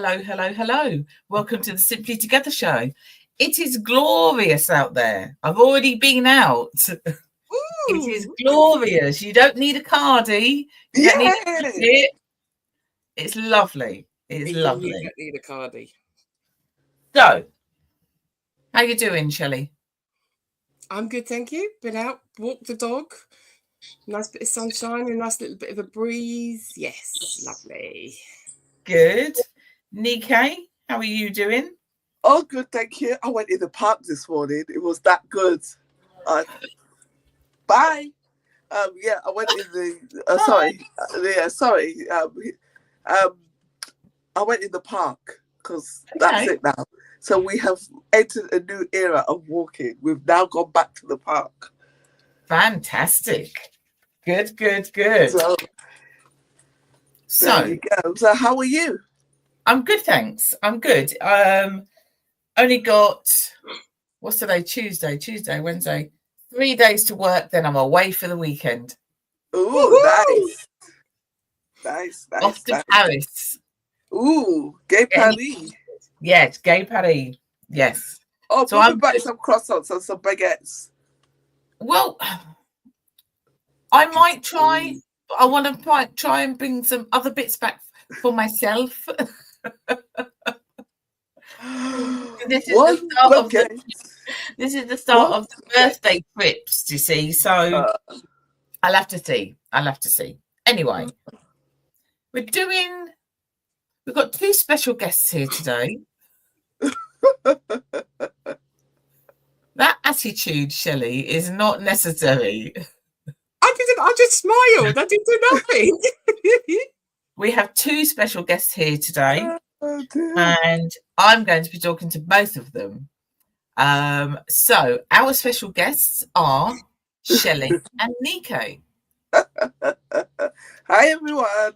hello, hello, hello. Welcome to the Simply Together show. It is glorious out there. I've already been out. It is glorious. You don't need a cardie. You don't need a ticket. It's lovely. It's lovely. You don't need a cardie. So, how you doing, Shelley? I'm good, thank you. Been out, walked the dog. Nice bit of sunshine, a nice little bit of a breeze. Yes, lovely. Good. Nikkei, how are you doing? Oh, good, thank you. I went in the park this morning. It was that good. Bye. I went in the. I went in the park because that's it now. So we have entered a new era of walking. We've now gone back to the park. Fantastic. Good. So there you go. So how are you? I'm good, thanks. I'm good. Only got, what's today? Tuesday, Wednesday. 3 days to work, then I'm away for the weekend. Ooh, nice. Off to Paris. Ooh, Gay Paris. Yes, Gay Paris. Yes. Oh, so I'm back some croissants and some baguettes. Well, I might try. I want to try and bring some other bits back for myself. This is the start of the birthday trips, you see. So I'll have to see. Anyway, we've got two special guests here today. That attitude, Shelley, is not necessary. I just smiled. I didn't do nothing. We have two special guests here today, and I'm going to be talking to both of them. So our special guests are Shelley and Nico. Hi, everyone.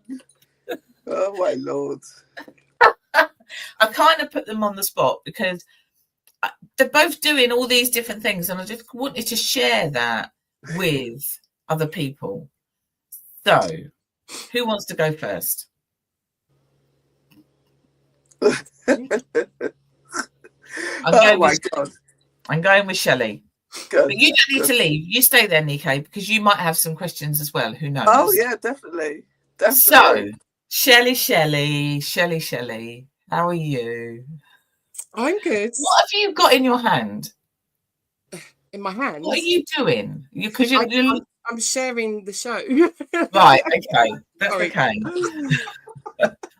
Oh, my Lord. I kind of put them on the spot because they're both doing all these different things, and I just wanted to share that with other people. So, who wants to go first? I'm going with Shelley. Good, but you don't need to leave. You stay there, Nico, because you might have some questions as well. Who knows? Oh, yeah, definitely. So, Shelley, how are you? I'm good. What have you got in your hand? In my hand? What are you doing? I'm sharing the show. Right, okay. That's okay.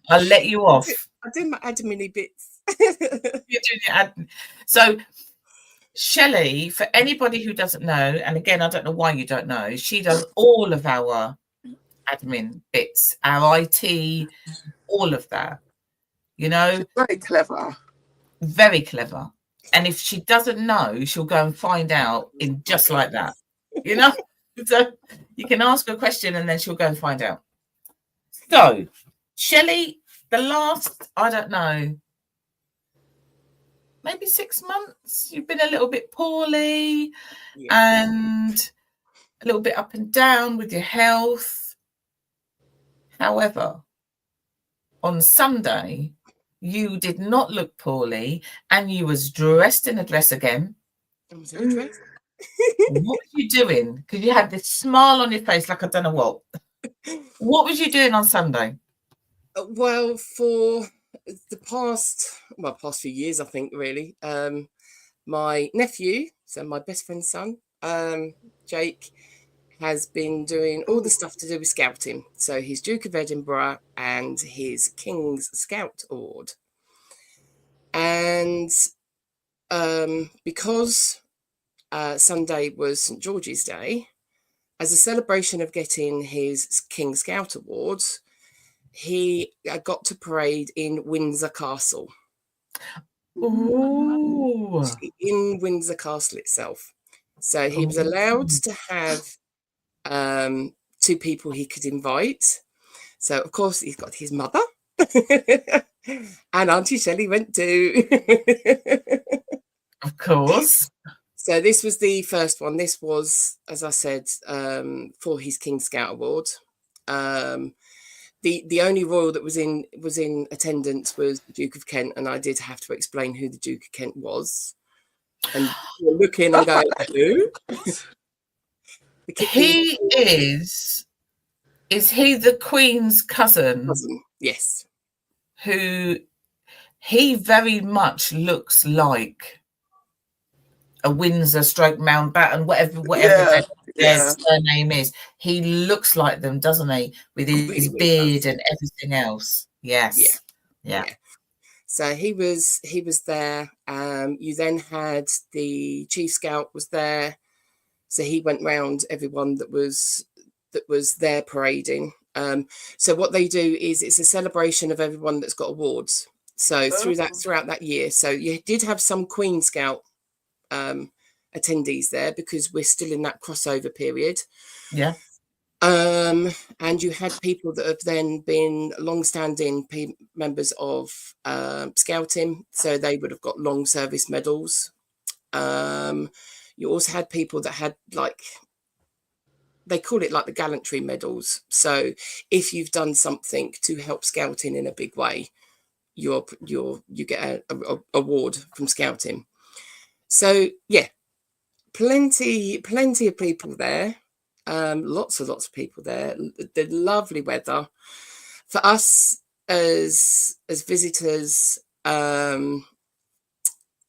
I'll let you off. I do my admin bits. You're doing your admin. So, Shelley, for anybody who doesn't know, and again, I don't know why you don't know, she does all of our admin bits, our IT, all of that. You know? She's very clever. Very clever. And if she doesn't know, she'll go and find out in just like that. You know? So you can ask her a question and then she'll go and find out. So, Shelley, the last, I don't know, maybe 6 months, you've been a little bit poorly and a little bit up and down with your health. However, on Sunday, you did not look poorly and you was dressed in a dress again. I was in a dress. What were you doing? Because you had this smile on your face like I don't know what. What was you doing on Sunday? Well, for the past few years, I think, really. My nephew, so my best friend's son, Jake, has been doing all the stuff to do with scouting. So he's Duke of Edinburgh and his King's Scout Award. And because Sunday was St. George's Day, as a celebration of getting his King Scout Awards, he got to parade in Windsor Castle. Ooh. In Windsor Castle itself. So he was allowed to have 2 people he could invite. So, of course, he's got his mother. And Auntie Shelley went too. Of course. So this was the first one. This was, as I said, for his King Scout Award. the only royal that was in attendance was the Duke of Kent, and I did have to explain who the Duke of Kent was. And you're looking and going, who? He is he the Queen's cousin? Yes. Who he very much looks like a Windsor / Mountbatten, whatever their surname is. He looks like them, doesn't he? With his beard and everything else. Yes. Yeah. So he was there. You then had the Chief Scout was there. So he went round everyone that was there parading. So what they do is it's a celebration of everyone that's got awards. So throughout that year. So you did have some Queen Scout attendees there because we're still in that crossover period. Yeah. And you had people that have then been long-standing members of Scouting, so they would have got long service medals. You also had people that had, like, they call it like the gallantry medals. So if you've done something to help Scouting in a big way, you get a award from Scouting. So yeah, plenty of people there. Lots of people there. The lovely weather for us as visitors.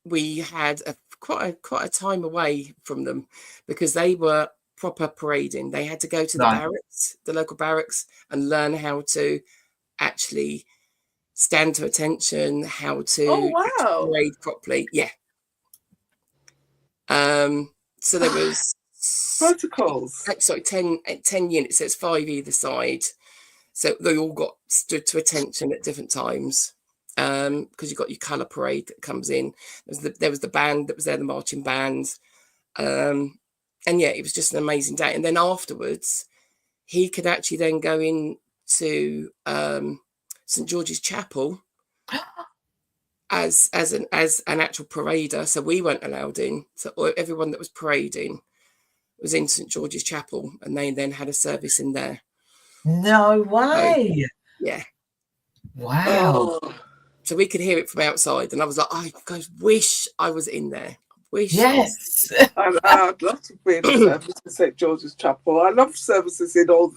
We had quite a time away from them because they were proper parading. They had to go to the barracks, the local barracks, and learn how to actually stand to attention, how to parade properly. Yeah. So there was protocols. Sorry, 10 units. So it's 5 either side. So they all got stood to attention at different times. Because you've got your colour parade that comes in. There was the band that was there, the marching band. And yeah, it was just an amazing day. And then afterwards, he could actually then go in to St George's Chapel as an actual parader. So we weren't allowed in. So everyone that was parading was in St George's Chapel, and they then had a service in there. No way. So, yeah. Wow. So we could hear it from outside, and I was like, I wish I was in there. Yes. I'd love to be in a service in St George's Chapel. I love services in all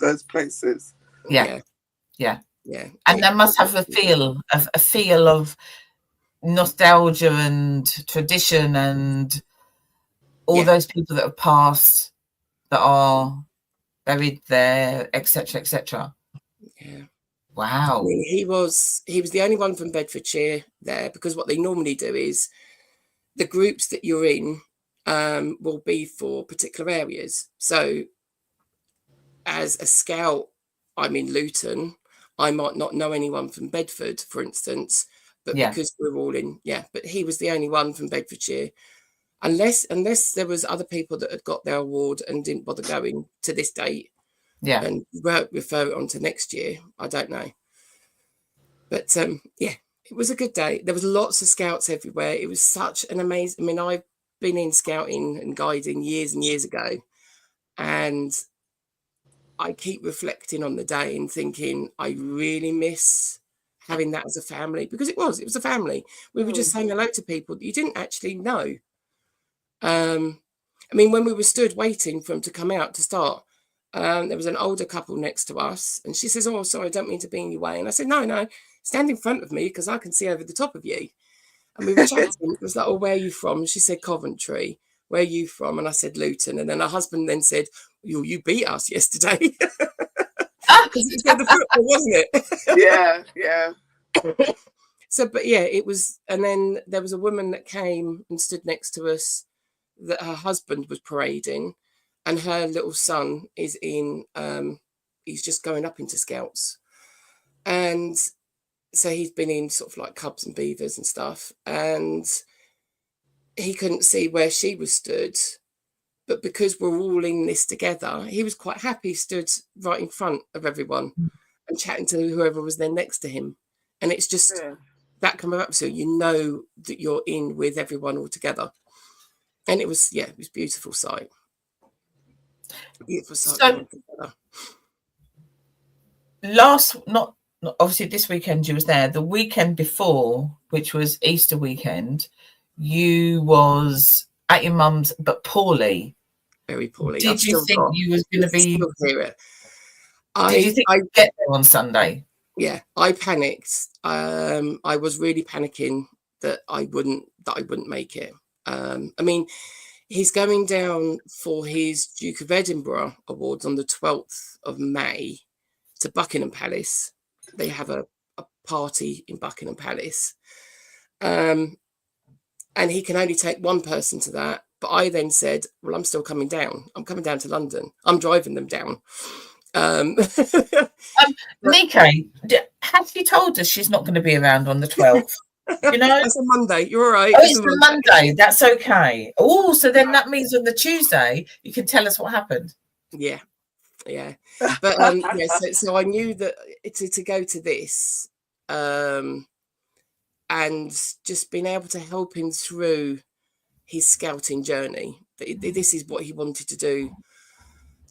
those places. Yeah. And they must have a feel of nostalgia and tradition and all those people that have passed that are buried there, etc. Yeah. Wow. I mean, he was the only one from Bedfordshire there, because what they normally do is the groups that you're in will be for particular areas. So as a scout, I'm in Luton. I might not know anyone from Bedford, for instance, but because we're all in, but he was the only one from Bedfordshire. Unless there was other people that had got their award and didn't bother going to this date. Yeah. And refer it on to next year. I don't know. But it was a good day. There was lots of scouts everywhere. It was such an amazing, I mean, I've been in scouting and guiding years and years ago, and I keep reflecting on the day and thinking I really miss having that as a family, because it was a family. We were just saying hello to people that you didn't actually know. I mean, when we were stood waiting for them to come out to start, there was an older couple next to us, and she says, "Oh, sorry, I don't mean to be in your way." And I said, "No, stand in front of me because I can see over the top of you." And we were chatting. It was like, "Oh, where are you from?" And she said, "Coventry." "Where are you from?" And I said, "Luton." And then her husband then said, "You beat us yesterday." Because it was the football, wasn't it? Yeah. So, but yeah, it was. And then there was a woman that came and stood next to us that her husband was parading, and her little son is in, he's just going up into Scouts. And so he's been in sort of like Cubs and Beavers and stuff. And he couldn't see where she was stood. But because we're all in this together, he was quite happy, stood right in front of everyone and chatting to whoever was there next to him. And it's just that coming up, so you know that you're in with everyone all together. And it was, it was a beautiful sight. Beautiful sight. So, not obviously this weekend you was there. The weekend before, which was Easter weekend, you was at your mum's, but poorly. Very poorly. Did you think you was going to be? Still hear it. Did you think you'd get there on Sunday? Yeah, I panicked. I was really panicking that I wouldn't make it. I mean, he's going down for his Duke of Edinburgh Awards on the 12th of May to Buckingham Palace. They have a party in Buckingham Palace. And he can only take one person to that. But I then said, well, I'm still coming down. I'm coming down to London. I'm driving them down. Nico, has she told us she's not going to be around on the 12th? You know, it's a Monday. You're all right. Oh, it's a Monday. That's okay. Oh, so then that means on the Tuesday you can tell us what happened. Yeah. But so I knew that to go to this, and just being able to help him through his scouting journey. This is what he wanted to do.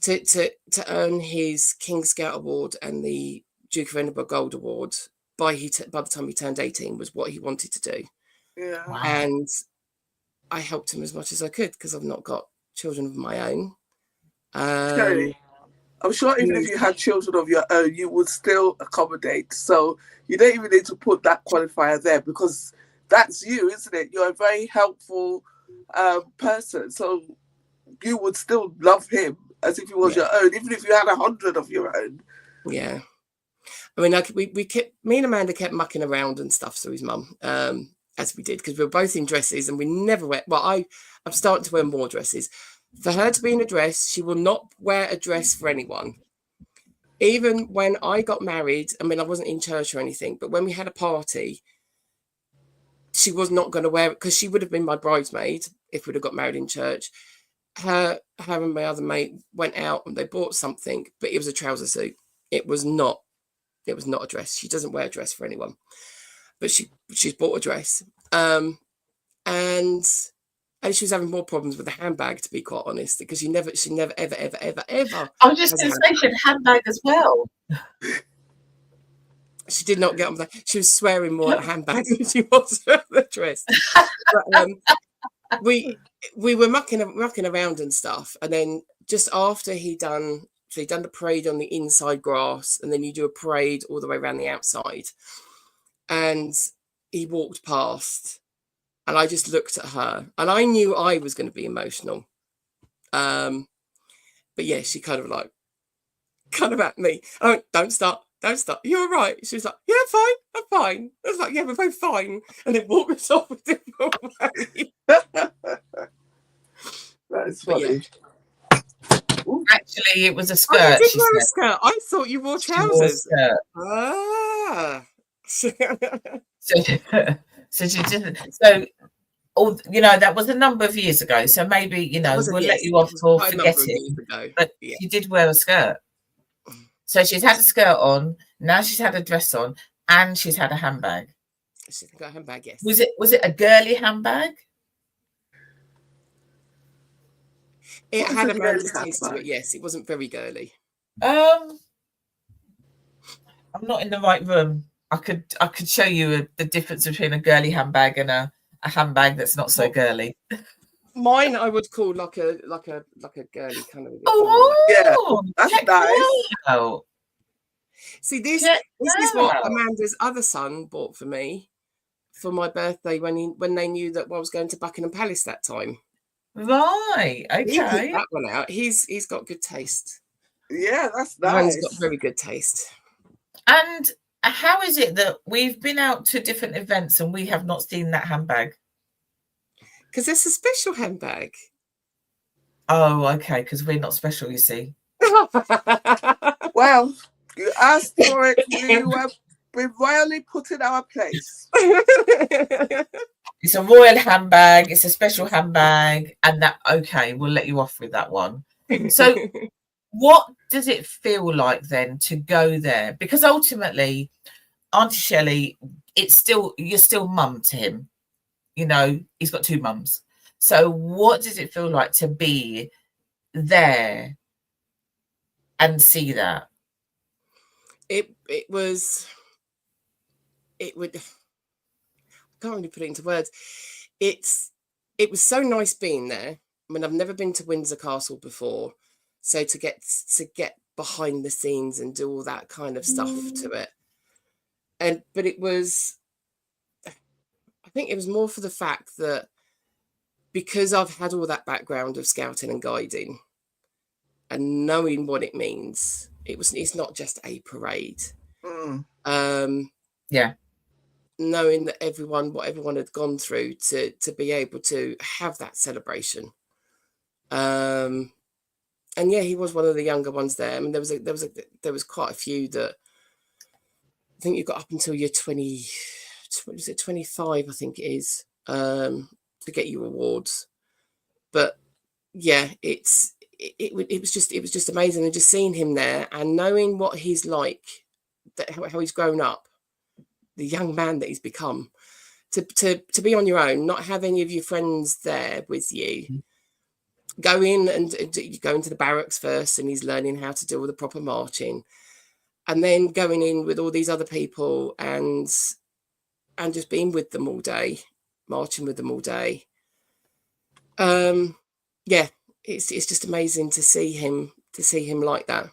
To earn his King Scout Award and the Duke of Edinburgh Gold Award by the time he turned 18 was what he wanted to do. Yeah. Wow. And I helped him as much as I could because I've not got children of my own. Shelley, I'm sure even if you had children of your own, you would still accommodate. So you don't even need to put that qualifier there because that's you, isn't it? You're a very helpful person. So you would still love him as if he was your own, even if you had 100 of your own. Yeah. I mean, me and Amanda kept mucking around and stuff, so his mum, as we did, because we were both in dresses and we never wear, well, I'm starting to wear more dresses. For her to be in a dress, she will not wear a dress for anyone. Even when I got married, I mean, I wasn't in church or anything, but when we had a party, she was not going to wear it because she would have been my bridesmaid if we'd have got married in church. Her and my other mate went out and they bought something, but it was a trouser suit. It was not a dress. She doesn't wear a dress for anyone, but she's bought a dress. And she was having more problems with the handbag, to be quite honest, because she never ever. I was just going to say she had a handbag as well. She did not get on that. She was swearing more at the handbag than she was at the dress. But, we were mucking around and stuff, and then just after he'd done the parade on the inside grass, and then you do a parade all the way around the outside, and he walked past, and I just looked at her, and I knew I was going to be emotional, but yeah, she kind of at me. I went, don't start. You're all right. She was like, yeah, I'm fine. I was like, yeah, we're both fine. And then walked us off a different way. That is funny. Yeah. Actually, it was a skirt. I did wear a skirt. I thought you wore trousers. Ah. So she didn't. So, that was a number of years ago. So maybe, we'll let you off for forgetting. But she did wear a skirt. So she's had a skirt on, now she's had a dress on, and she's had a handbag. She's got a handbag, yes. Was it a girly handbag? It had a man's taste to it, yes. It wasn't very girly. I'm not in the right room. I could show you the difference between a girly handbag and a handbag that's not so girly. Mine, I would call like a girly kind of. Oh, yeah, that's nice. Out. See, this is what Amanda's other son bought for me for my birthday when they knew that I was going to Buckingham Palace that time. Right. Okay. He picked that one out. He's got good taste. Yeah, that's nice. Mine's got very good taste. And how is it that we've been out to different events and we have not seen that handbag? Because it's a special handbag. Oh, okay. Because we're not special, you see. Well, you asked for it. You have been royally put in our place. It's a royal handbag. It's a special handbag. And we'll let you off with that one. So what does it feel like then to go there? Because ultimately, Auntie Shelley, you're still mum to him. He's got two mums. So what does it feel like to be there and see that? it would, I can't really put it into words. It was so nice being there. I mean, I've never been to Windsor Castle before, so to get behind the scenes and do all that kind of stuff to it. But it was, I think it was more for the fact that because I've had all that background of scouting and guiding and knowing what it means, it's not just a parade. Yeah. Knowing that what everyone had gone through to be able to have that celebration. And yeah, he was one of the younger ones there. I mean, there was quite a few that I think you got up until you're 20, what is it, 25, I think it is, to get your awards. But yeah, it was just amazing, and just seeing him there and knowing what he's like, how he's grown up, the young man that he's become, to be on your own, not have any of your friends there with you. Go in and you go into the barracks first, and he's learning how to do all the proper marching, and then going in with all these other people and just being with them all day, marching with them all day. Yeah, it's just amazing to see him like that.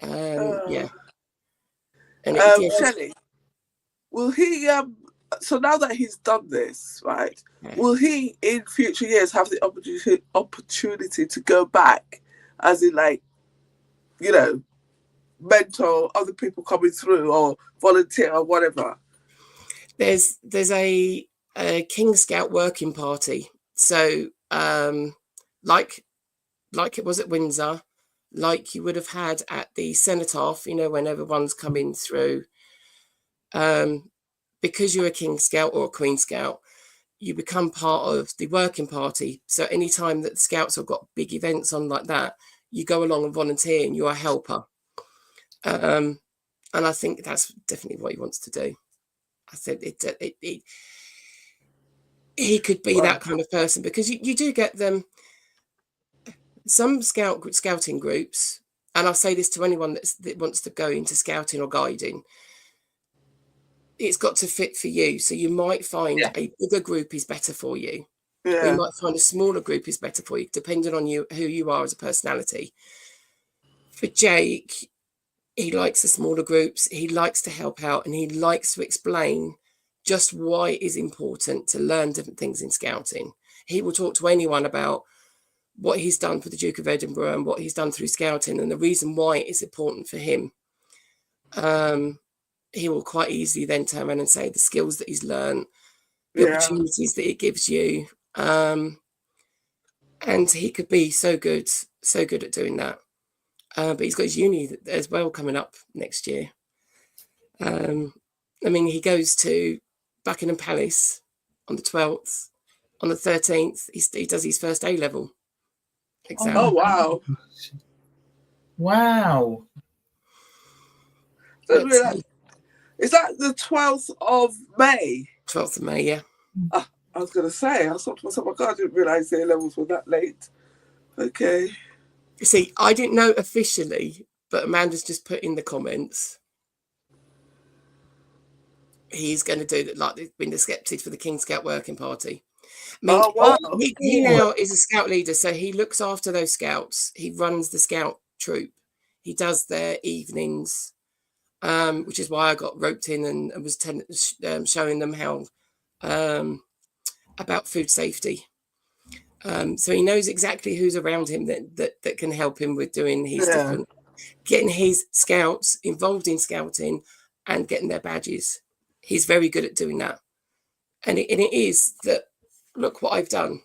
Yeah. And Shelley, will he so now that he's done this, right, will he in future years have the opportunity to go back, as in, like, you know, mentor other people coming through or volunteer or whatever? There's a King Scout working party. So like it was at Windsor, like you would have had at the Cenotaph, you know, when everyone's coming through. Because you're a King Scout or a Queen Scout, you become part of the working party. So anytime that the Scouts have got big events on like that, you go along and volunteer, and you're a helper. And I think that's definitely what he wants to do. I think he could be that kind of person, because you do get them. Some scouting groups, and I'll say this to anyone that wants to go into scouting or guiding, it's got to fit for you. So you might find a bigger group is better for you. Or you might find a smaller group is better for you, depending on who you are as a personality. For Jake, he likes the smaller groups. He likes to help out, and he likes to explain just why it is important to learn different things in scouting. He will talk to anyone about what he's done for the Duke of Edinburgh and what he's done through scouting and the reason why it's important for him. He will quite easily then turn around and say the skills that he's learned, the opportunities that it gives you. And he could be so good at doing that. But he's got his uni as well coming up next year. I mean, he goes to Buckingham Palace on the 12th. On the 13th, he does his first A-level exam. Oh, wow. Wow. Is that the 12th of May? 12th of May, yeah. I was going to say, I thought to myself, I didn't realise the A-levels were that late. Okay. See, I didn't know officially, but Amanda's just put in the comments. He's going to do that, like they've been accepted for the King Scout Working Party. I mean, wow. He now is a scout leader, so he looks after those scouts. He runs the scout troop. He does their evenings, which is why I got roped in and was showing them how about food safety. So he knows exactly who's around him that can help him with doing his different, getting his scouts involved in scouting and getting their badges. He's very good at doing that. And it is that, look what I've done.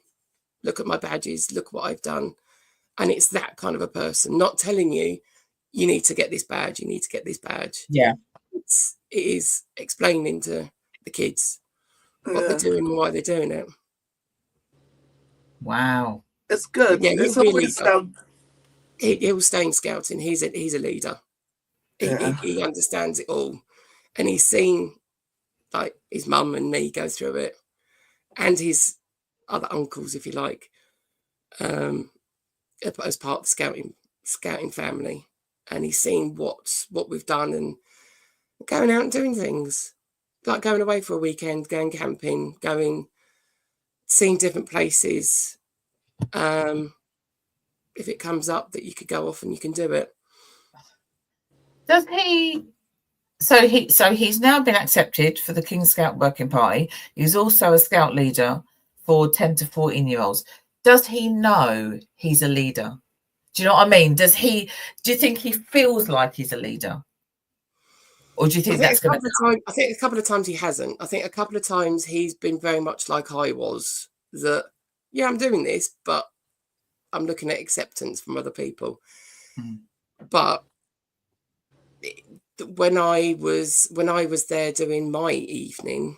Look at my badges. Look what I've done. And it's that kind of a person, not telling you, you need to get this badge. You need to get this badge. Yeah. It is explaining to the kids what they're doing and why they're doing it. Wow. It's good. Yeah, it's always he'll stay in scouting. He's a leader. He understands it all. And he's seen, like, his mum and me go through it, and his other uncles, if you like, as part of the scouting family. and he's seen what we've done and going out and doing things, like going away for a weekend, going camping, seeing different places. If it comes up that you could go off and you can do it. Does he? So he's now been accepted for the King Scout Working Party. He's also a Scout leader for 10 to 14-year-olds. Does he know he's a leader? Do you know what I mean? Do you think he feels like he's a leader? Or do you think that's going to... I think a couple of times he hasn't. I think a couple of times he's been very much like I was, that, yeah, I'm doing this, but I'm looking at acceptance from other people. But when I was there doing my evening,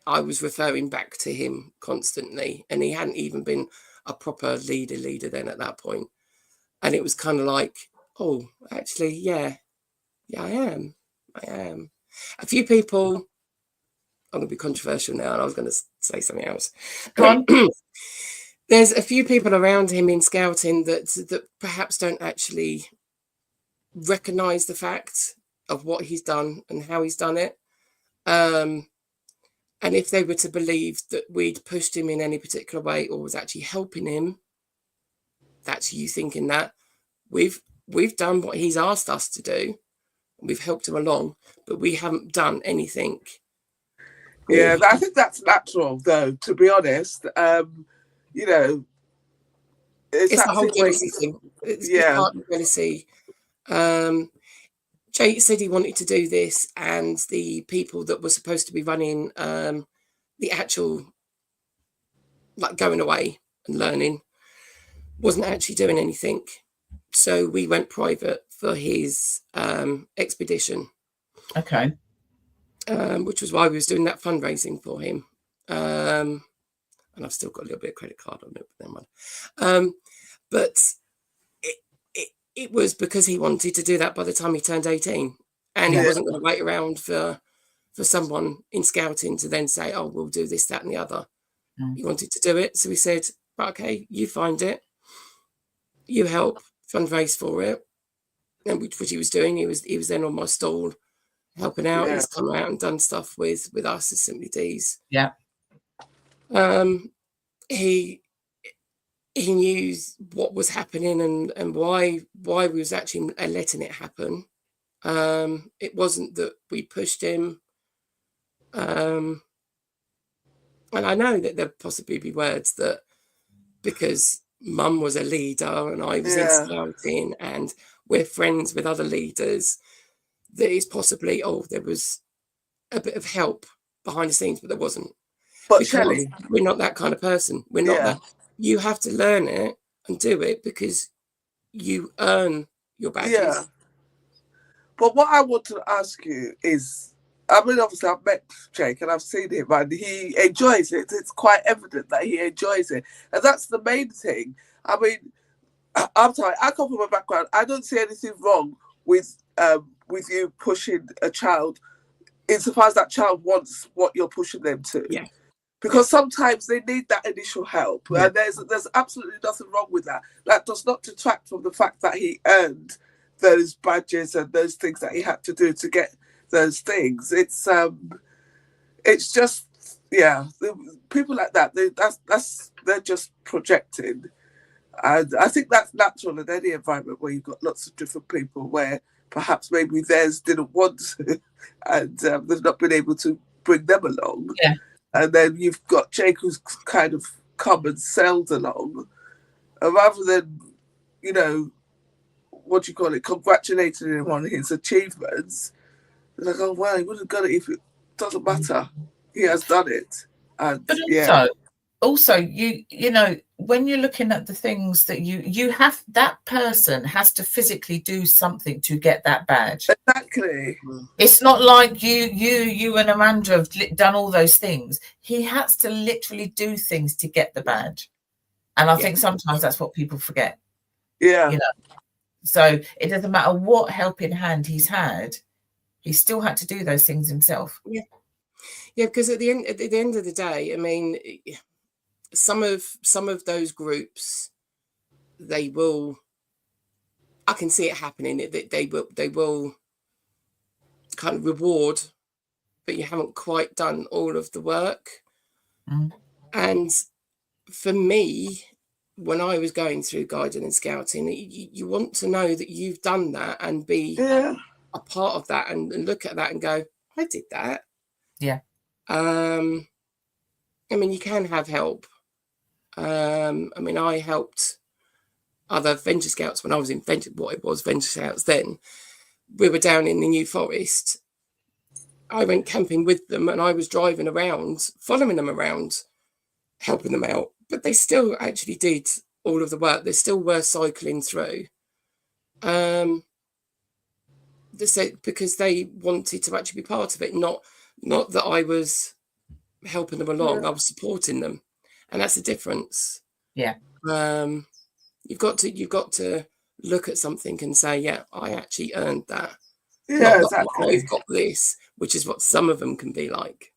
I was referring back to him constantly, and he hadn't even been a proper leader then at that point. And it was kind of like, oh, actually, yeah, I am. A few people, I'm going to be controversial now, and I was going to say something else. Go on. There's a few people around him in scouting that perhaps don't actually recognise the fact of what he's done and how he's done it. And if they were to believe that we'd pushed him in any particular way or was actually helping him, that's you thinking that we've done what he's asked us to do. We've helped him along, but we haven't done anything. Yeah, I think that's natural, though, to be honest. You know, it's the whole jealousy thing. It's part of jealousy. Jake said he wanted to do this, and the people that were supposed to be running the actual, like, going away and learning, wasn't actually doing anything. So we went private for his expedition. Okay. Which was why we was doing that fundraising for him. And I've still got a little bit of credit card on it, but never mind. But it was because he wanted to do that by the time he turned 18. And he wasn't going to wait around for someone in scouting to then say, oh, we'll do this, that, and the other. He wanted to do it. So we said, okay, you find it. You help fundraise for it. And which he was doing. He was then on my stall helping out. He's come out and done stuff with us as Simply Deez. Yeah. He knew what was happening and why we was actually letting it happen. It wasn't that we pushed him. And I know that there'd possibly be words that because Mum was a leader and I was in scouting and we're friends with other leaders, that is possibly, there was a bit of help behind the scenes, but there wasn't. But because Shelley, we're not that kind of person. We're not that. You have to learn it and do it because you earn your badges. Yeah. But what I want to ask you is, I mean, obviously I've met Jake and I've seen him and he enjoys it. It's quite evident that he enjoys it. And that's the main thing. I mean, I'm sorry, I come from a background. I don't see anything wrong with you pushing a child insofar as that child wants what you're pushing them to. Yeah. Because sometimes they need that initial help. And there's absolutely nothing wrong with that. That does not detract from the fact that he earned those badges and those things that he had to do to get those things. It's just people like that, they're just projecting. And I think that's natural in any environment where you've got lots of different people where perhaps maybe theirs didn't want to and they've not been able to bring them along. Yeah. And then you've got Jake who's kind of come and sailed along. And rather than, congratulating him on his achievements, they're like, oh, well, he would have got it if it doesn't matter. He has done it. And but also you know, when you're looking at the things that you have, that person has to physically do something to get that badge. Exactly. It's not like you and Amanda have done all those things. He has to literally do things to get the badge. And I think sometimes that's what people forget. Yeah. You know? So it doesn't matter what helping hand he's had, he still had to do those things himself. Yeah. Yeah, because at the end of the day, I mean, some of those groups, they will I can see it happening. That they will kind of reward, but you haven't quite done all of the work. And for me, when I was going through guiding and scouting, you want to know that you've done that and be a part of that and look at that and go, I did that. Yeah. I mean, you can have help. I mean, I helped other Venture Scouts when I was in Venture Scouts then. We were down in the New Forest. I went camping with them and I was driving around, following them around, helping them out. But they still actually did all of the work. They still were cycling through. Because they wanted to actually be part of it, not that I was helping them along. I was supporting them, and that's the difference. Yeah. You've got to look at something and say, yeah, I actually earned that. Yeah, exactly. I've got this, which is what some of them can be like.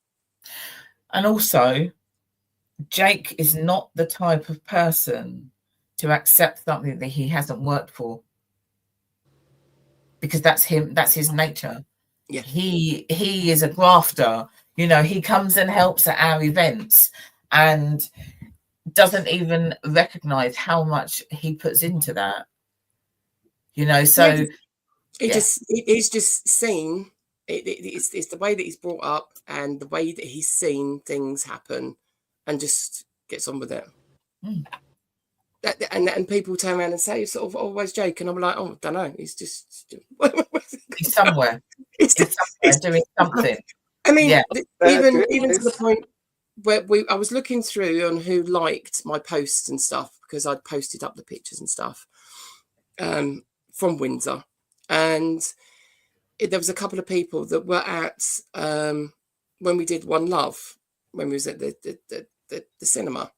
And also, Jake is not the type of person to accept something that he hasn't worked for, because that's him. That's his nature. Yeah. He is a grafter. You know, he comes and helps at our events and doesn't even recognize how much he puts into that. You know, so he's just seen it's the way that he's brought up and the way that he's seen things happen, and just gets on with it. And people turn around and say, sort of, always Jake, and I'm like, oh, I don't know, he's just he's somewhere. He's somewhere doing something. I mean, even to the point where I was looking through on who liked my posts and stuff, because I'd posted up the pictures and stuff from Windsor, and there was a couple of people that were at when we did One Love, when we was at the cinema,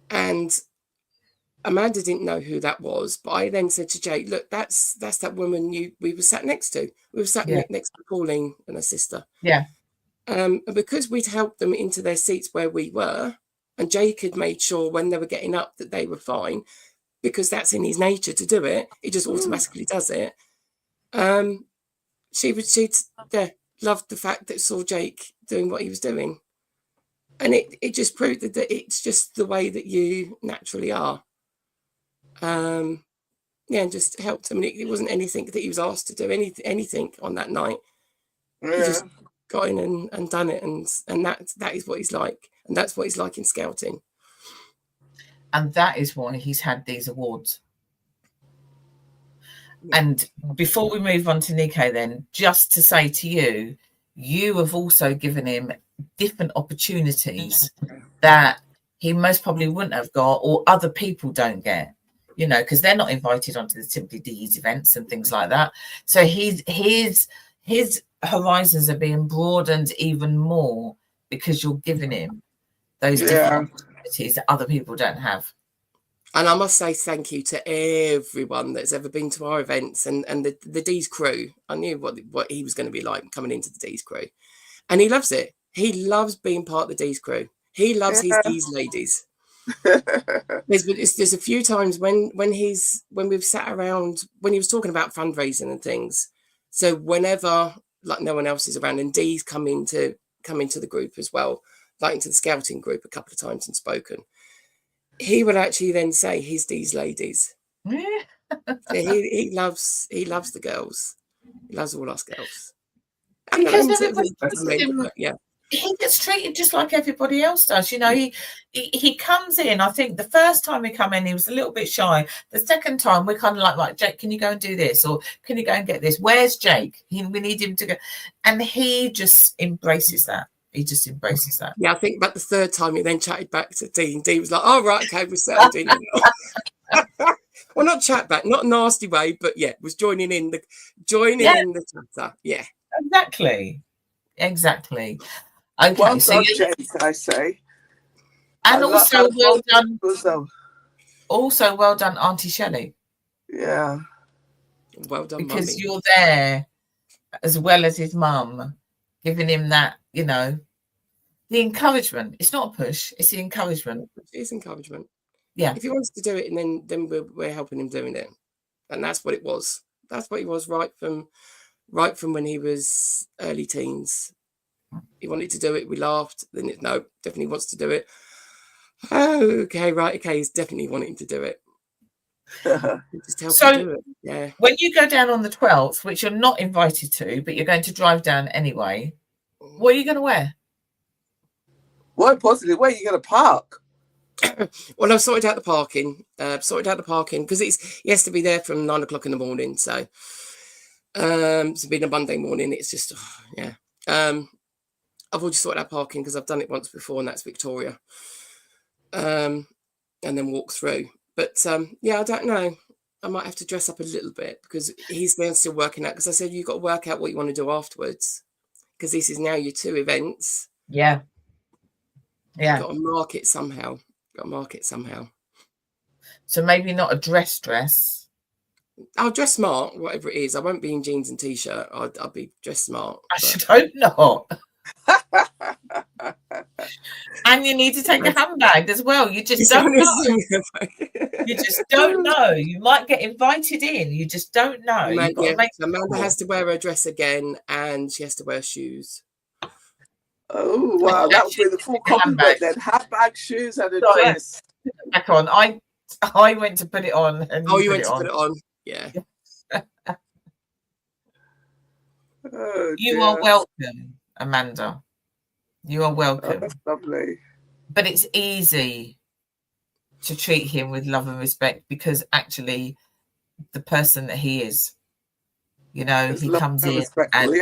and Amanda didn't know who that was, but I then said to Jake, look, that's that woman we were sat next to. We were sat next to Pauline and her sister. Yeah. And because we'd helped them into their seats where we were, and Jake had made sure when they were getting up that they were fine, because that's in his nature to do it. He just automatically does it. She loved the fact that saw Jake doing what he was doing. And it just proved that it's just the way that you naturally are. And just helped him. It wasn't anything that he was asked to do, anything on that night. He just got in and done it, and that is what he's like, and that's what he's like in scouting. And that is why he's had these awards. Yeah. And before we move on to Nico, then, just to say to you, you have also given him different opportunities that he most probably wouldn't have got, or other people don't get, you know, because they're not invited onto the Simply Deez events and things like that. So his horizons are being broadened even more because you're giving him those different opportunities that other people don't have. And I must say thank you to everyone that's ever been to our events, and the Deez crew. I knew what he was going to be like coming into the Deez crew, and he loves it. He loves being part of the Deez crew. He loves his Deez ladies. There's a few times when we've sat around, when he was talking about fundraising and things. So whenever, like, no one else is around, and Deez come into the group as well, like into the scouting group a couple of times and spoken, he would actually then say his Deez ladies. So he loves the girls. He loves all us girls. Because he gets treated just like everybody else does. You know, he comes in. I think the first time he come in, he was a little bit shy. The second time, we're kind of like, right, Jake, can you go and do this? Or can you go and get this? Where's Jake? We need him to go. And he just embraces that. He just embraces that. Yeah, I think about the third time he then chatted back to Dean. Dean was like, oh, right, okay, we're settled in. Well, not chat back, not a nasty way, but yeah, was joining in the chatter. Yeah. Exactly. Okay, well done, Jake, I say. And also well done. Also well done, Auntie Shelley. Yeah. Well done, because Mummy. You're there as well as his mum, giving him that, you know, the encouragement. It's not a push, it's the encouragement. It is encouragement. Yeah. If he wants to do it, and then we're helping him doing it. And that's what it was. That's what he was right from when he was early teens. He wanted to do it. We laughed. Then no, definitely wants to do it. Oh, okay, right, okay. He's definitely wanting to do it. Just help him do it. Yeah. When you go down on the 12th, which you're not invited to, but you're going to drive down anyway, what are you going to wear? What possibly? Where are you going to park? Well, I've sorted out the parking. Because he has to be there from 9 o'clock in the morning. So, it's been a Monday morning. It's just, yeah. I've already sorted out parking because I've done it once before, and that's Victoria. And then walk through. But yeah, I don't know. I might have to dress up a little bit because he's then still working out. Because I said you've got to work out what you want to do afterwards. Because this is now your 2 events. Yeah. Yeah. Got to mark it somehow. So maybe not a dress. I'll dress smart, whatever it is. I won't be in jeans and t-shirt. I'll be dressed smart. I should hope not. And you need to take a handbag as well. You just don't know. You just don't know. You might get invited in. You just don't know. Amanda has to wear her dress again, and she has to wear shoes. Oh wow, that would be the full compliment then. Handbag, shoes, and a dress. Back on. I went to put it on. And you went to put it on. Yeah. You are welcome, Amanda. You are welcome. Oh, that's lovely. But it's easy to treat him with love and respect because actually the person that he is, he comes in and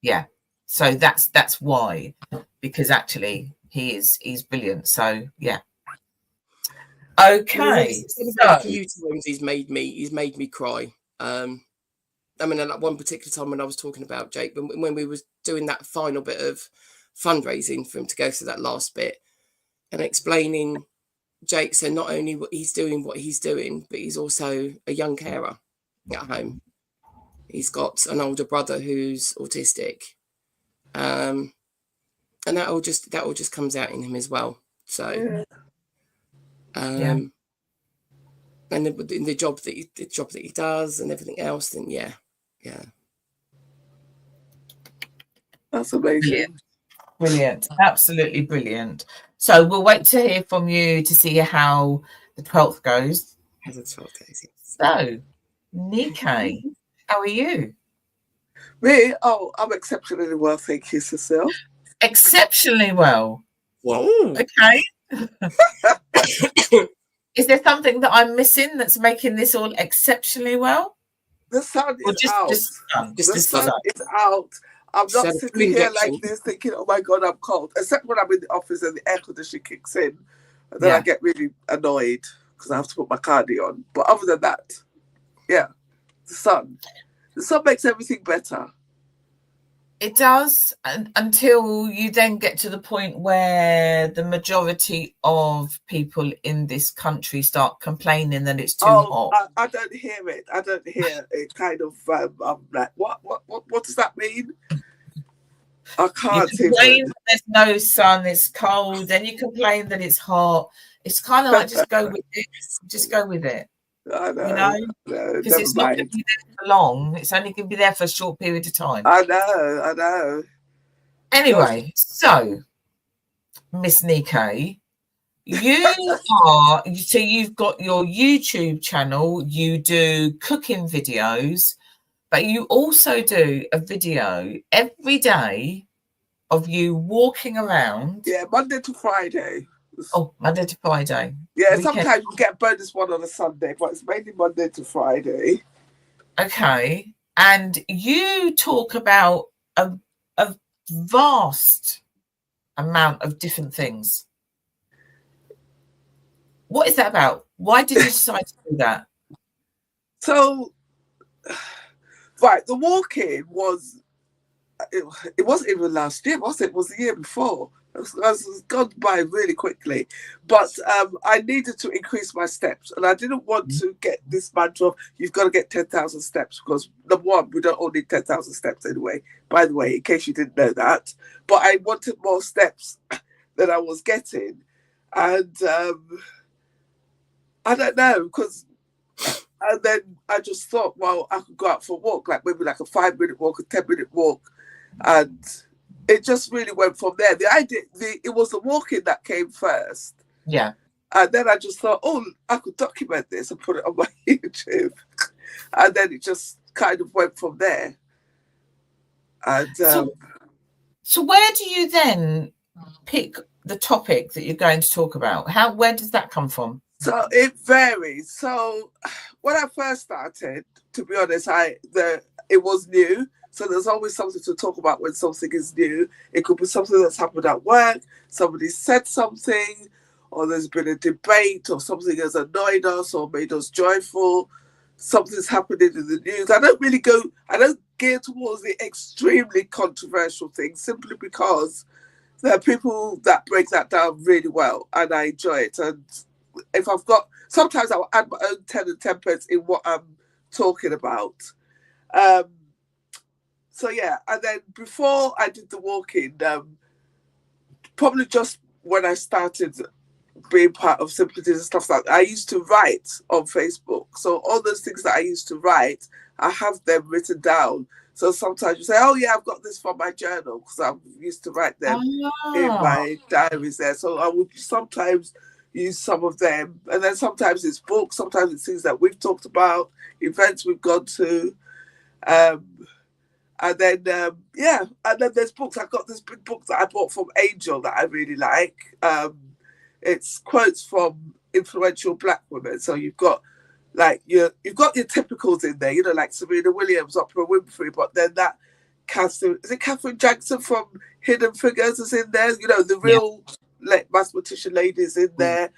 yeah. So that's why, because actually he's brilliant. So yeah. Okay. A few times he's made me cry. I mean, at one particular time when I was talking about Jake, when we were doing that final bit of fundraising for him to go through that last bit and explaining Jake, so not only what he's doing, but he's also a young carer at home. He's got an older brother who's autistic. And that all just comes out in him as well. So and the job that he does and everything else, then yeah. That's amazing. Brilliant. Absolutely brilliant. So we'll wait to hear from you to see how the 12th goes. How the 12th goes, yes. So, Nikkei, how are you? Me? Oh, I'm exceptionally well, thank you, Cecile. Exceptionally well. Whoa. Okay. Is there something that I'm missing that's making this all exceptionally well? The sun is out. The sun is out. I'm not sitting here like this thinking, oh my God, I'm cold. Except when I'm in the office and the air conditioning kicks in. And then I get really annoyed because I have to put my cardi on. But other than that, yeah, the sun. The sun makes everything better. It does, until you then get to the point where the majority of people in this country start complaining that it's too hot. I don't hear it. I don't hear it. Kind of, I'm like, what does that mean? I can't complain that there's no sun, it's cold. Then you complain that it's hot. It's kind of like just go with it. Just go with it. I know. Because it's not going to be there for long. It's only going to be there for a short period of time. I know. Anyway, so Miss Nikkei, you've got your YouTube channel. You do cooking videos, but you also do a video every day of you walking around. Yeah, Monday to Friday. Oh, Monday to Friday. Yeah, sometimes you get a bonus one on a Sunday, but it's mainly Monday to Friday. Okay. And you talk about a vast amount of different things. What is that about? Why did you decide to do that? So, right, the walk-in was, it wasn't even last year, was it? It was the year before. It's gone by really quickly, but I needed to increase my steps, and I didn't want to get this mantra of you've got to get 10,000 steps, because number one, we don't all need 10,000 steps anyway, by the way, in case you didn't know that. But I wanted more steps than I was getting, and I don't know, because And then I just thought, well, I could go out for a walk, like maybe like a 5-minute walk, a 10-minute walk. And it just really went from there. The idea, it was the walking that came first. Yeah. And then I just thought, oh, I could document this and put it on my YouTube. And then it just kind of went from there. And so where do you then pick the topic that you're going to talk about? Where does that come from? So it varies. So when I first started, to be honest, it was new. So there's always something to talk about when something is new. It could be something that's happened at work, somebody said something, or there's been a debate, or something has annoyed us or made us joyful. Something's happening in the news. I don't gear towards the extremely controversial things, simply because there are people that break that down really well, and I enjoy it. And if sometimes I'll add my own 10 and 10 pence in what I'm talking about. So yeah, and then before I did the walking, probably just when I started being part of Simply Deez and stuff like that, I used to write on Facebook. So all those things that I used to write, I have them written down. So sometimes you say, oh yeah, I've got this from my journal, because I used to write them in my diaries there. So I would sometimes use some of them. And then sometimes it's books, sometimes it's things that we've talked about, events we've gone to. And then, and then there's books. I've got this big book that I bought from Angel that I really like. It's quotes from influential Black women. So you've got your typicals in there, like Serena Williams, Oprah Winfrey, but then that Katherine Jackson from Hidden Figures is in there. The real mathematician ladies in there.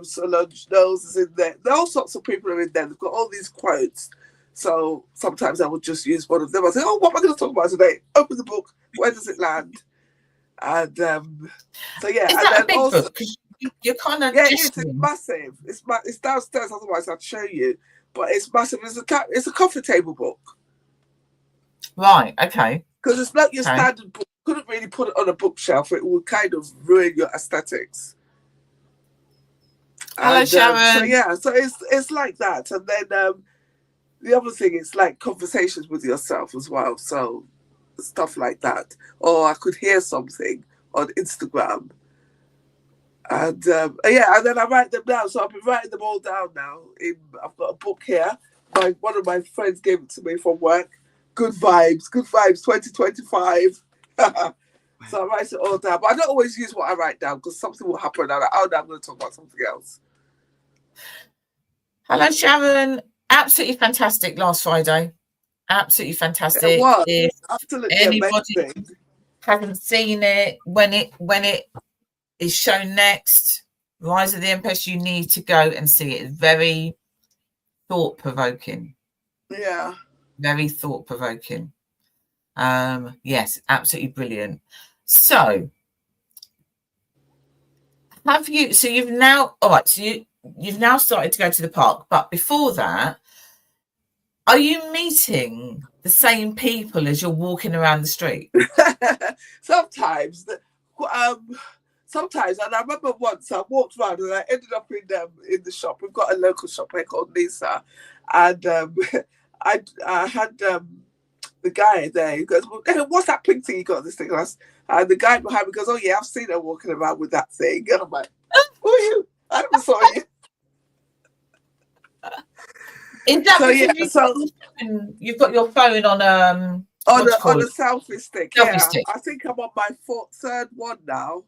Solange Knowles is in there. There are all sorts of people are in there. They've got all these quotes. So sometimes I would just use one of them. I say, oh, what am I going to talk about today? Open the book. Where does it land? And so yeah. Is and that then a big also, book? You're kind of it's massive. It's downstairs. Otherwise, I'd show you. But it's massive. It's a coffee table book. Right. Okay. Because it's not your standard book. You couldn't really put it on a bookshelf. It would kind of ruin your aesthetics. Hello, Sharon. So yeah. So it's like that. And then the other thing is like conversations with yourself as well. So stuff like that. Or I could hear something on Instagram. And and then I write them down. So I've been writing them all down now. I've got a book here. One of my friends gave it to me from work. Good Vibes 2025. So I write it all down. But I don't always use what I write down, because something will happen and I'm like, oh no, I'm going to talk about something else. Hello, Sharon. Absolutely fantastic last Friday. Absolutely fantastic. It was. If absolutely anybody amazing. Hasn't seen it, when it is shown next, Rise of the Empress, you need to go and see it. It's very thought-provoking. Yeah. Very thought-provoking. Yes, absolutely brilliant. So you've now started to go to the park, but before that, are you meeting the same people as you're walking around the street? Sometimes. Sometimes, and I remember once I walked around and I ended up in the shop. We've got a local shop here called Lisa, and I had the guy there. He goes, hey, "What's that pink thing you got?" This thing, and the guy behind me goes, "Oh yeah, I've seen her walking around with that thing." And I'm like, "Who are you? I never saw you." Is that you've got your phone on a selfie stick? Selfie stick. I think I'm on my third one now.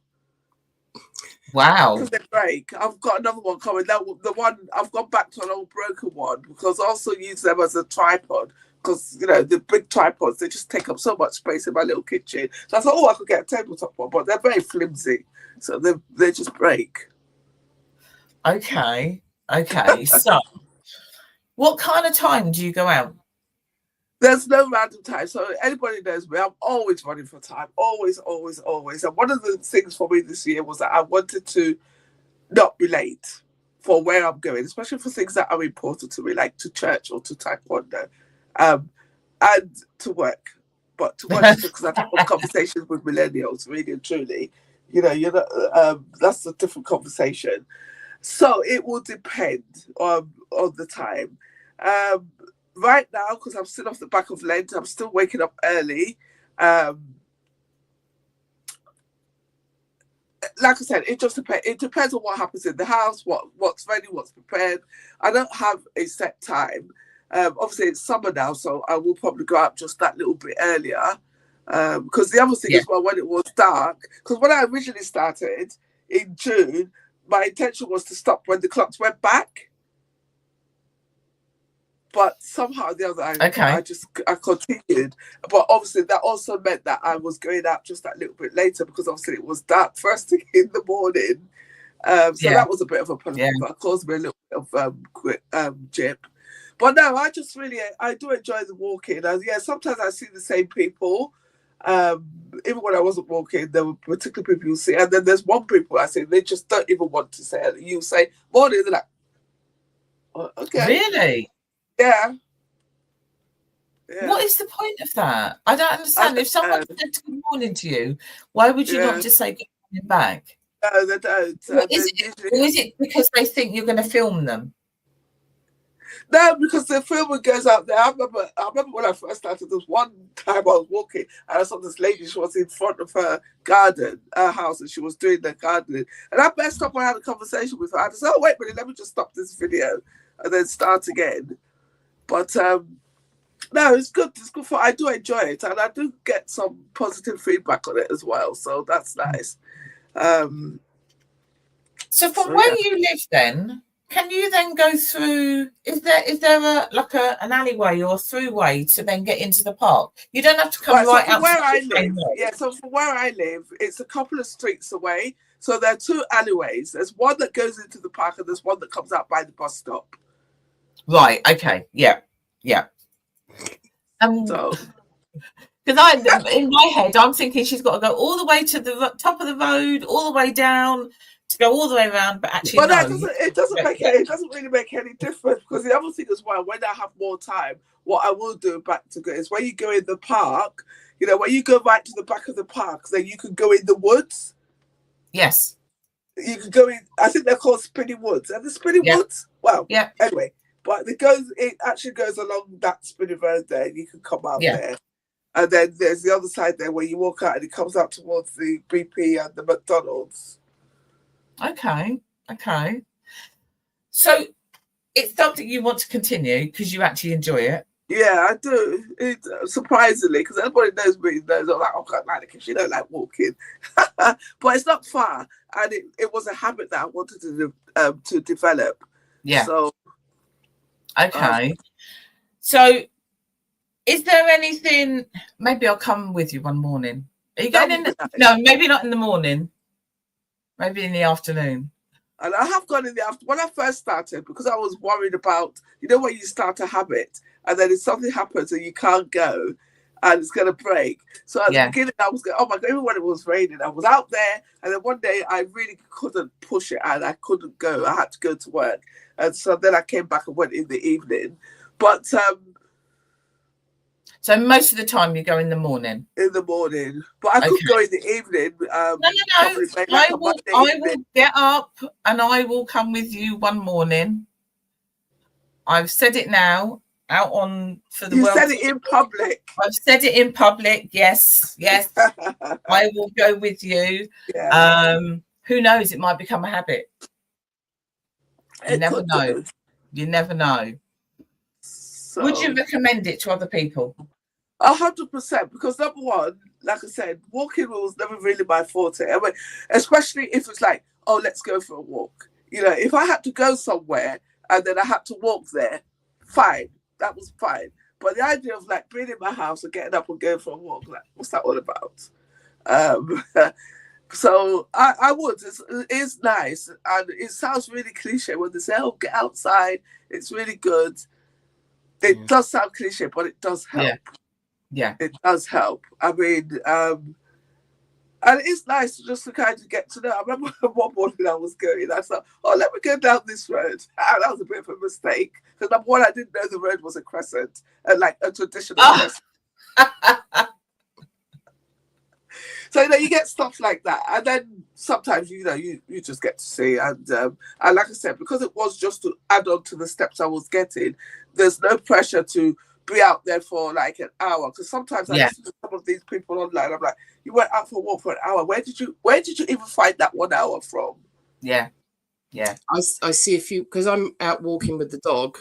Wow. Because they break. I've got another one coming. The one I've gone back to an old broken one, because I also use them as a tripod, because the big tripods, they just take up so much space in my little kitchen. So I thought, I could get a tabletop one, but they're very flimsy, so they just break. Okay. So what kind of time do you go out? There's no random time. So anybody knows me, I'm always running for time. Always, always, always. And one of the things for me this year was that I wanted to not be late for where I'm going, especially for things that are important to me, like to church or to taekwondo, and to work. But to work because I've had conversations with millennials, really and truly. That's a different conversation. So it will depend on the time. Right now, because I'm still off the back of Lent, I'm still waking up early. Like I said, it just depends. It depends on what happens in the house, what's ready, what's prepared. I don't have a set time. Obviously, it's summer now, so I will probably go out just that little bit earlier. Because the other thing as well, when it was dark, because when I originally started in June, my intention was to stop when the clocks went back. But somehow or the other, I continued. But obviously, that also meant that I was going out just that little bit later because obviously it was dark first thing in the morning. So that was a bit of a problem. But it caused me a little bit of jip. But no, I do enjoy the walking. Sometimes I see the same people. Even when I wasn't walking, there were particular people you see. And then there's one people I see, they just don't even want to say it. You say, morning, they're like, oh, okay. Really? Yeah. What is the point of that? I don't understand. If someone said good morning to you, why would you not just say good morning back? No, they don't. Is it because they think you're going to film them? No, because the filming goes out there. I remember when I first started, there was one time I was walking and I saw this lady, she was in front of her garden, her house, and she was doing the gardening. And I best stopped and had a conversation with her. I said, oh, wait a minute, let me just stop this video and then start again. But no, it's good. It's good I do enjoy it, and I do get some positive feedback on it as well. So that's nice. So from where you live, then can you then go through? Is there an alleyway or throughway to then get into the park? You don't have to come right out. Where I live, so from where I live, it's a couple of streets away. So there are two alleyways. There's one that goes into the park, and there's one that comes out by the bus stop. Right. Okay. Yeah. So, because in my head, I'm thinking she's got to go all the way to the top of the road, all the way down to go all the way around. But actually, it doesn't really make any difference, because the other thing as well, when I have more time, what I will do back to go is when you go in the park, when you go right to the back of the park, then you can go in the woods. Yes. You can go in. I think they're called spinning woods. Are the spinning woods? Well, anyway. But it actually goes along that spinning road there, and you can come out there. And then there's the other side there where you walk out and it comes out towards the BP and the McDonald's. Okay. So it's something you want to continue because you actually enjoy it. Yeah, I do. Surprisingly, because everybody knows me, knows I'm like, oh, God, like, if she don't like walking. But it's not far. And it was a habit that I wanted to develop. Yeah. So. Okay. So is there anything, maybe I'll come with you one morning. Are you going in? No, maybe not in the morning. Maybe in the afternoon. And I have gone in the afternoon. When I first started, because I was worried about, when you start a habit and then if something happens and you can't go and it's going to break. So at the beginning, I was going, oh my God, even when it was raining, I was out there. And then one day I really couldn't push it and I couldn't go. I had to go to work. And so then I came back and went in the evening. But so most of the time you go in the morning. In the morning, but I could go in the evening. No. I will get up and I will come with you one morning. I've said it now out on for the world. You said it in public. I've said it in public. Yes. I will go with you. Yeah. Who knows? It might become a habit. You never know. You never know. So, would you recommend it to other people? 100%, because number one, like I said, walking was never really my forte. I mean, especially if it's like, oh, let's go for a walk. If I had to go somewhere and then I had to walk there, fine, that was fine. But the idea of like being in my house and getting up and going for a walk, like, what's that all about? So I would. It's nice, and it sounds really cliche when they say, "Oh, get outside." It's really good. It does sound cliche, but it does help. Yeah, it does help. I mean, and it's nice just to kind of get to know. I remember one morning I was going, I thought, "Oh, let me go down this road." And that was a bit of a mistake because number one, I didn't know the road was a crescent, like a traditional crescent. So you get stuff like that, and then sometimes you just get to see, and like I said, because it was just to add on to the steps I was getting, there's no pressure to be out there for like an hour, because sometimes I listen to some of these people online. I'm like, you went out for a walk for an hour. Where did you even find that 1 hour from? Yeah. I see a few, because I'm out walking with the dog.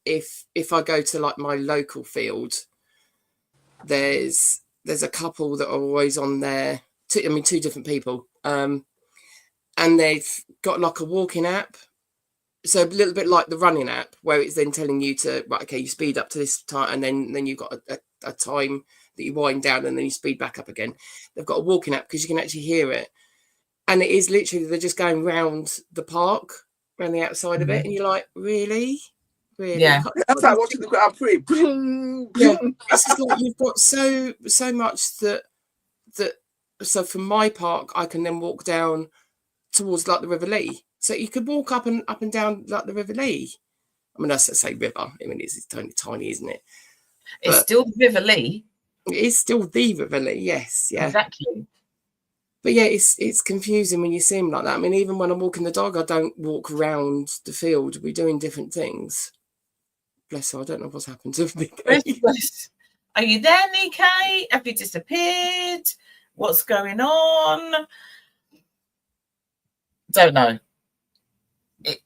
If I go to like my local field, there's a couple that are always on there. Two different people, and they've got like a walking app, so a little bit like the running app, where it's then telling you to, right, okay, you speed up to this time, and then you've got a time that you wind down, and then you speed back up again. They've got a walking app because you can actually hear it, and it is literally, they're just going round the park, around the outside of it, and you're like, really? Yeah, that's like watching the Grand Prix. Yeah, it's just like you've got so much that. So from my park, I can then walk down towards like the River Lee. So you could walk up and down like the River Lee. I mean, I say river. I mean, it's tiny, isn't it? It's still the River Lee. It is still the River Lee. Yes, yeah, exactly. But yeah, it's confusing when you see them like that. I mean, even when I'm walking the dog, I don't walk around the field. We're doing different things. Bless her, I don't know what's happened to me. Are you there, Nikkei? Have you disappeared? What's going on? Don't know. It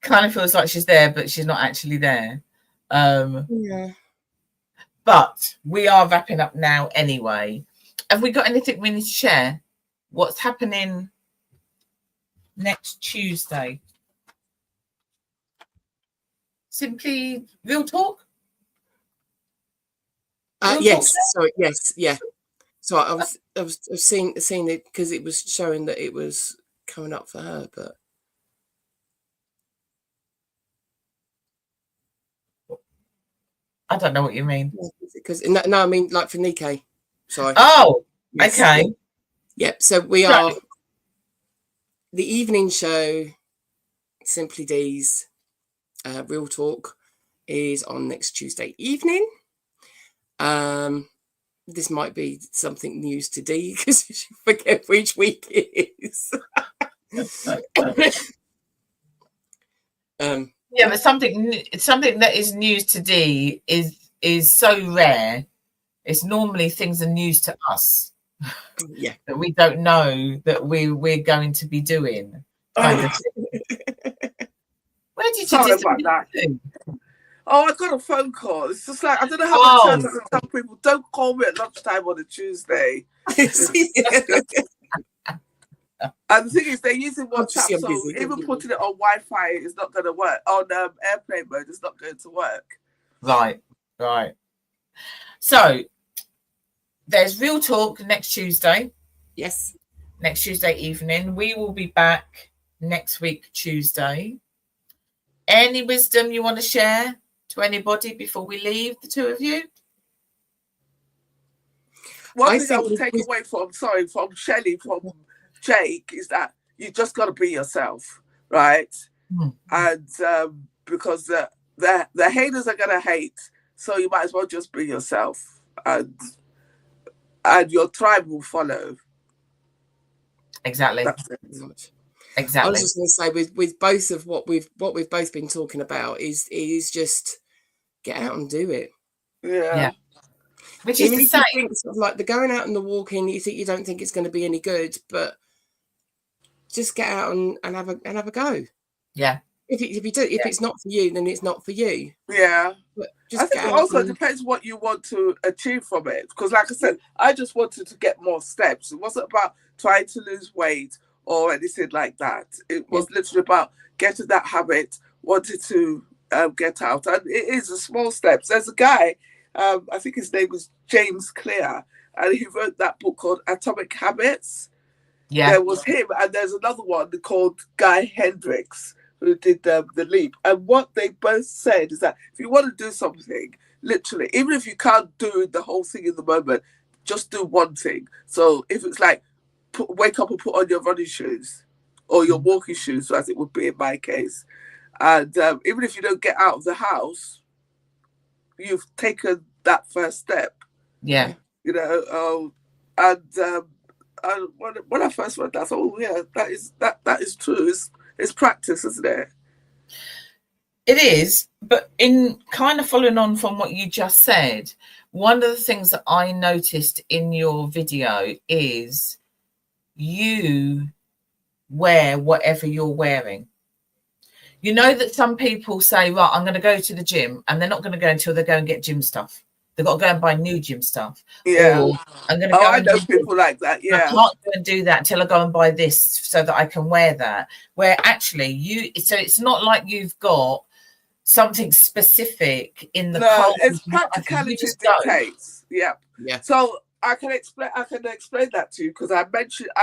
kind of feels like she's there, but she's not actually there. Yeah. But we are wrapping up now anyway. Have we got anything we need to share? What's happening next Tuesday? Simply real talk? Yes. Sorry. Yes. Yeah. So I was seeing it because it was showing that it was coming up for her, but I don't know what you mean. Because no, I mean like for Nikkei. Sorry. Oh, yes, okay. Yep. So we are the evening show. Simply Deez, Real Talk, is on next Tuesday evening. This might be something news to Dee because you forget which week it is. Yeah, but something that is news to Dee is so rare. It's normally things are news to us. Yeah, that we don't know that we're going to be doing. Kind of thing. Where did you about that? Oh, I got a phone call. It's just like, I don't know how many times I can tell people, don't call me at lunchtime on a Tuesday. And the thing is, they're using WhatsApp, so even putting it on Wi-Fi is not going to work. On airplane mode, it's not going to work. Right. So, there's Real Talk next Tuesday. Yes. Next Tuesday evening. We will be back next week, Tuesday. Any wisdom you want to share to anybody before we leave, the two of you? One thing I will take away from Shelley, from Jake, is that you just got to be yourself, right? And because the haters are going to hate, so you might as well just be yourself, and your tribe will follow. Exactly. That's it. Exactly. I was just going to say, with both of what we've both been talking about is just get out and do it. Yeah. Which is the same. Sort of like the going out and the walking, you don't think it's going to be any good, but just get out and have a go. Yeah. If it's not for you, then it's not for you. Yeah. But just I think it also depends what you want to achieve from it. Because like I said, I just wanted to get more steps. It wasn't about trying to lose weight or anything like that. It was literally about getting that habit, wanted to get out. And it is a small steps. There's a guy, I think his name was James Clear, and he wrote that book called Atomic Habits. Yeah. There was him, and there's another one called Guy Hendricks, who did the leap. And what they both said is that if you want to do something, literally, even if you can't do the whole thing in the moment, just do one thing. So if it's like, wake up and put on your running shoes or your walking shoes, as it would be in my case. And even if you don't get out of the house, you've taken that first step. Yeah. You know, And when I first read that, I thought, oh yeah, that is true. It's practice, isn't it? It is, but in kind of following on from what you just said, one of the things that I noticed in your video is you wear whatever you're wearing. You know that some people say, right, I'm going to go to the gym, and they're not going to go until they go and get gym stuff. They've got to go and buy new gym stuff. Yeah. Or I'm going to go I know people like that. Yeah. I can't go and do that until I go and buy this so that I can wear that. Where actually so it's not like you've got something specific in the no, it's practicality dictates. Yeah. So I can explain that to you because I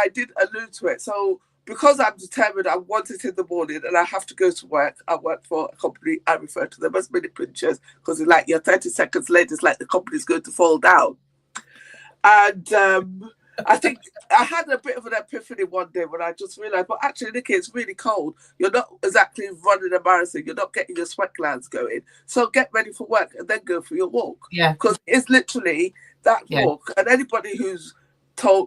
did allude to it. So because I'm determined, I want it in the morning and I have to go to work. I work for a company. I refer to them as mini pinchers because it's like you're 30 seconds late, it's like the company's going to fall down. And I think I had a bit of an epiphany one day when I just realised, but actually, Nikki, it's really cold. You're not exactly running a marathon. You're not getting your sweat glands going. So get ready for work and then go for your walk. Yeah. Because it's literally that walk. And anybody who's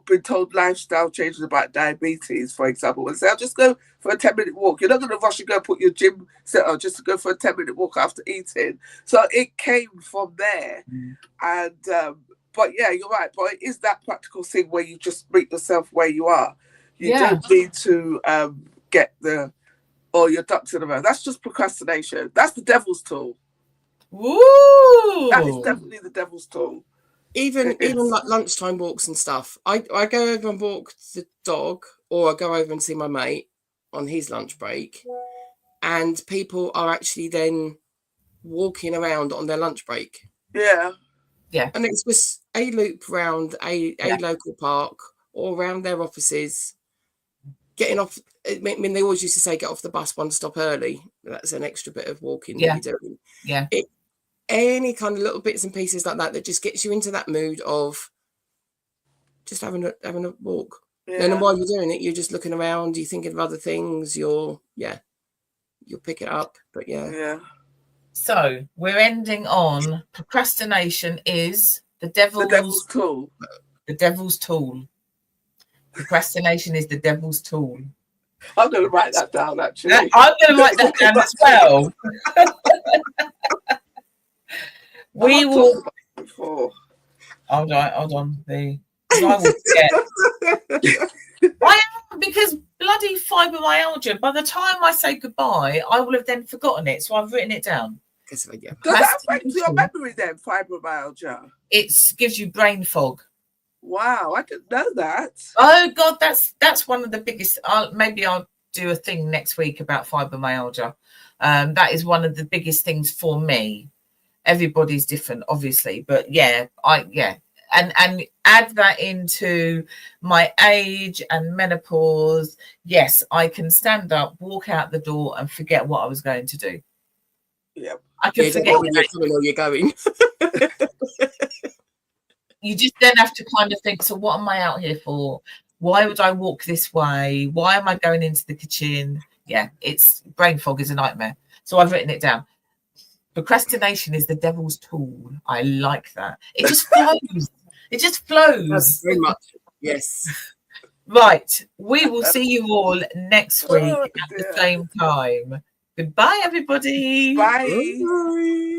been told lifestyle changes about diabetes, for example, will say, I'll just go for a 10-minute walk. You're not going to rush and go put your gym set on just to go for a 10-minute walk after eating. So it came from there. And but yeah, you're right. But it is that practical thing where you just meet yourself where you are. You don't need to get all your ducks in a row. That's just procrastination. That's the devil's tool. Woo! That is definitely the devil's tool. Even like lunchtime walks and stuff. I go over and walk the dog, or I go over and see my mate on his lunch break, and people are actually then walking around on their lunch break. Yeah. Yeah. And it's just a loop round a local park or around their offices, getting off. I mean, they always used to say, get off the bus one stop early. That's an extra bit of walking that you're doing. Yeah. Any kind of little bits and pieces like that just gets you into that mood of just having a walk. Yeah. And then while you're doing it, you're just looking around, you're thinking of other things, you'll pick it up. But yeah. So we're ending on procrastination is the devil's tool. The devil's tool. Procrastination is the devil's tool. I'm going to write that down, actually. I'm going to write that down as well. We will. Hold on. I will forget. I am, because bloody fibromyalgia. By the time I say goodbye, I will have then forgotten it. So I've written it down. Does that affect your memory then, fibromyalgia? It gives you brain fog. Wow, I didn't know that. Oh God, that's one of the biggest. Maybe I'll do a thing next week about fibromyalgia. That is one of the biggest things for me. Everybody's different, obviously, but and add that into my age and menopause. Yes, I can stand up, walk out the door, and forget what I was going to do. Yeah, I can forget where you're going. You just then have to kind of think, so what am I out here for? Why would I walk this way? Why am I going into the kitchen? Yeah, it's brain fog is a nightmare. So I've written it down. Procrastination is the devil's tool. I like that. It just flows. It just flows. That's very much. Yes. Right. We will see you all next week at the same time. Goodbye, everybody. Bye.